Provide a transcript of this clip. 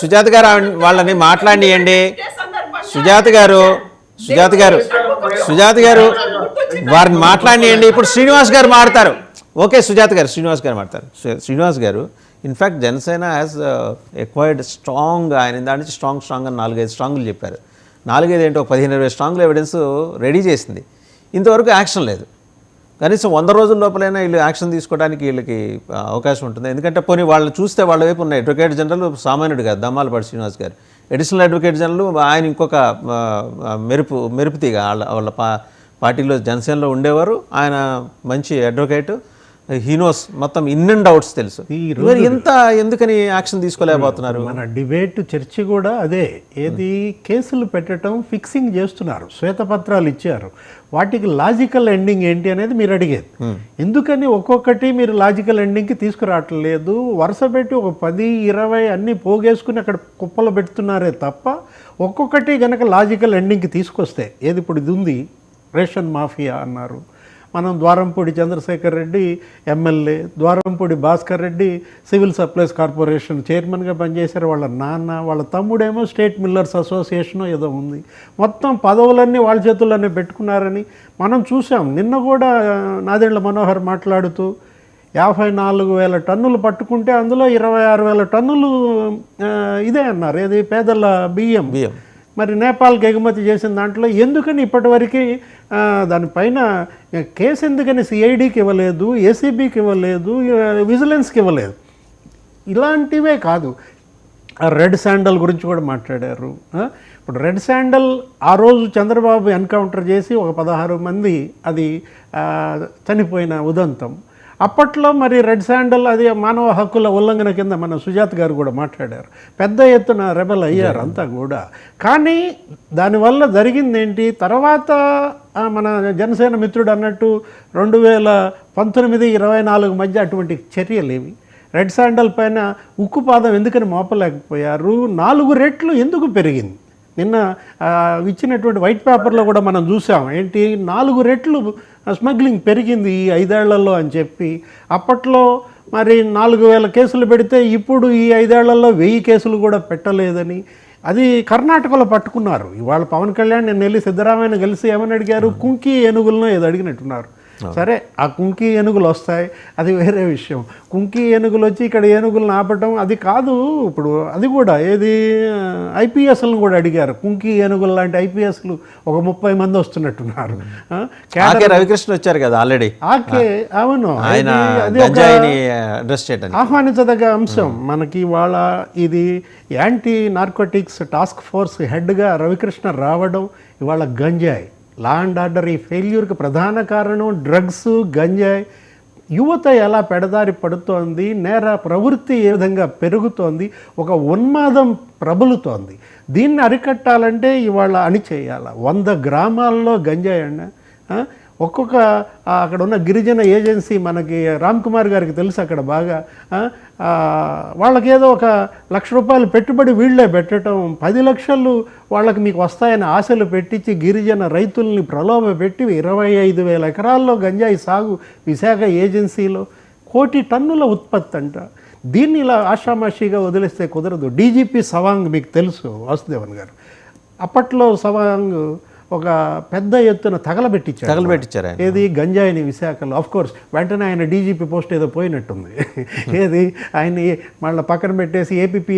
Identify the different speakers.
Speaker 1: సుజాత గారు వాళ్ళని మాట్లాడియండి. సుజాత గారు వారిని మాట్లాడియండి. ఇప్పుడు శ్రీనివాస్ గారు మాట్లాడతారు. ఓకే, శ్రీనివాస్ గారు మాట్లాడతారు. శ్రీనివాస్ గారు, in fact Janasena has acquired strong, ఆయన దాని నుంచి స్ట్రాంగ్ అని 4-5 స్ట్రాంగులు చెప్పారు. 4-5 ఏంటో 15-20 స్ట్రాంగులు ఎవిడెన్స్ రెడీ చేసింది. ఇంతవరకు యాక్షన్ లేదు. కనీసం 100 రోజుల లోపలైనా వీళ్ళు యాక్షన్ తీసుకోవడానికి వీళ్ళకి అవకాశం ఉంటుంది. ఎందుకంటే పోనీ వాళ్ళని చూస్తే వాళ్ళ వైపు ఉన్న అడ్వకేట్ జనరల్ సామాన్యుడు కాదు, దమ్మాలపాటి శ్రీనివాస్ గారు. అడిషనల్ అడ్వకేట్ జనరల్ ఆయన ఇంకొక మెరుపుతీగా వాళ్ళ పార్టీలో జనసేనలో ఉండేవారు. ఆయన మంచి అడ్వకేట్, హీనోస్ మొత్తం ఇన్ అండ్ అవుట్స్ తెలుసు. ఎంత ఎందుకని యాక్షన్ తీసుకోలేకపోతున్నారు?
Speaker 2: మన డిబేట్ చర్చ కూడా అదే. ఏది కేసులు పెట్టడం, ఫిక్సింగ్ చేస్తున్నారు, శ్వేతపత్రాలు ఇచ్చారు, వాటికి లాజికల్ ఎండింగ్ ఏంటి అనేది మీరు అడిగేది. ఎందుకని ఒక్కొక్కటి మీరు లాజికల్ ఎండింగ్కి తీసుకురావట్లేదు? వరుస పెట్టి ఒక 10-20 అన్నీ పోగేసుకుని అక్కడ కుప్పలు పెడుతున్నారే తప్ప ఒక్కొక్కటి కనుక లాజికల్ ఎండింగ్కి తీసుకొస్తే, ఏది ఇప్పుడు ఇది ఉంది రేషన్ మాఫియా అన్నారు, మనం Dwarampudi Chandrasekhar Reddy MLA, Dwarampudi Bhaskar Reddy civil supplies corporation చైర్మన్గా పనిచేశారు. వాళ్ళ నాన్న, వాళ్ళ తమ్ముడేమో స్టేట్ మిల్లర్స్ అసోసియేషన్ ఏదో ఉంది. మొత్తం పదవులన్నీ వాళ్ళ చేతుల్లోనే పెట్టుకున్నారని మనం చూసాం. నిన్న కూడా నాదెండ్ల మనోహర్ మాట్లాడుతూ 54,000 టన్నులు పట్టుకుంటే అందులో 26,000 టన్నులు ఇదే అన్నారు, ఏది పేదల బియ్యం. మరి నేపాల్కి ఎగుమతి చేసిన దాంట్లో ఎందుకని ఇప్పటివరకు దానిపైన కేసు ఎందుకని సిఐడికి ఇవ్వలేదు, ఏసీబీకి ఇవ్వలేదు, విజిలెన్స్కి ఇవ్వలేదు? ఇలాంటివే కాదు. రెడ్ శాండల్ గురించి కూడా మాట్లాడారు. ఇప్పుడు రెడ్ శాండల్ ఆ రోజు చంద్రబాబు ఎన్కౌంటర్ చేసి ఒక 16 మంది అది చనిపోయిన ఉదంతం. అప్పట్లో మరి రెడ్ శాండల్ అది మానవ హక్కుల ఉల్లంఘన కింద మన సుజాత గారు కూడా మాట్లాడారు. పెద్ద ఎత్తున రెబల్ అయ్యారు అంతా కూడా. కానీ దానివల్ల జరిగింది ఏంటి? తర్వాత మన జనసేన మిత్రుడు అన్నట్టు 2019-24 మధ్య అటువంటి చర్యలేవి. రెడ్ శాండల్ పైన ఉక్కుపాదం ఎందుకని మోపలేకపోయారు? 4 రెట్లు ఎందుకు పెరిగింది? నిన్న ఇచ్చినటువంటి వైట్ పేపర్లో కూడా మనం చూసాం. ఏంటి, 4 రెట్లు స్మగ్లింగ్ పెరిగింది ఈ 5 ఏళ్లలో అని చెప్పి. అప్పట్లో మరి 4,000 కేసులు పెడితే ఇప్పుడు ఈ 5 ఏళ్లలో 1000 కేసులు కూడా పెట్టలేదని. అది కర్ణాటకలో పట్టుకున్నారు. ఇవాళ పవన్ కళ్యాణ్ నిన్న వెళ్ళి సిద్ధరామయ్యను కలిసి ఏమని అడిగారు? కుంకి ఏనుగులను ఏదో అడిగినట్టున్నారు. సరే, ఆ కుంకి ఏనుగులు వస్తాయి, అది వేరే విషయం. కుంకి ఏనుగులు వచ్చి ఇక్కడ ఏనుగులను ఆపటం అది కాదు. ఇప్పుడు అది కూడా ఏది ఐపీఎస్లను కూడా అడిగారు. కుంకి ఏనుగులు లాంటి ఐపీఎస్లు ఒక 30 మంది వస్తున్నట్టున్నారు.
Speaker 1: రవికృష్ణ వచ్చారు కదా ఆల్రెడీ.
Speaker 2: అవును, ఆహ్వానించదగ్గ అంశం. మనకి ఇవాళ ఇది యాంటీ నార్కోటిక్స్ టాస్క్ ఫోర్స్ హెడ్గా రవికృష్ణ రావడం, ఇవాళ గంజాయి లా అండ్ ఆర్డర్ ఈ ఫెయిల్యూర్కి ప్రధాన కారణం డ్రగ్స్, గంజాయి. యువత ఎలా పెడదారి పడుతోంది, నేర ప్రవృత్తి ఏ విధంగా పెరుగుతోంది, ఒక ఉన్మాదం ప్రబలుతోంది. దీన్ని అరికట్టాలంటే ఇవాళ అణిచేయాలి. 100 గ్రామాల్లో గంజాయి అన్న ఒక్కొక్క అక్కడ ఉన్న గిరిజన ఏజెన్సీ మనకి రామ్ కుమార్ గారికి తెలుసు అక్కడ బాగా. వాళ్ళకి ఏదో 1,00,000 రూపాయలు పెట్టుబడి వీళ్ళే పెట్టడం, 10 లక్షలు వాళ్ళకి మీకు వస్తాయని ఆశలు పెట్టించి గిరిజన రైతుల్ని ప్రలోభ పెట్టి 25,000 ఎకరాల్లో గంజాయి సాగు విశాఖ ఏజెన్సీలో 1 కోటి టన్నుల ఉత్పత్తి అంట. దీన్ని ఇలా ఆషామాషిగా వదిలేస్తే కుదరదు. డీజీపీ సవాంగ్ మీకు తెలుసు, వాసుదేవన్ గారు. అప్పట్లో సవాంగ్ ఒక పెద్ద ఎత్తున తగలబెట్టించారు. ఏది గంజాయిని విశాఖలో. ఆఫ్ కోర్స్ వెంటనే ఆయన డీజీపీ పోస్ట్ ఏదో పోయినట్టుంది. ఏది ఆయన్ని మళ్ళీ పక్కన పెట్టేసి ఏపీపీఎస్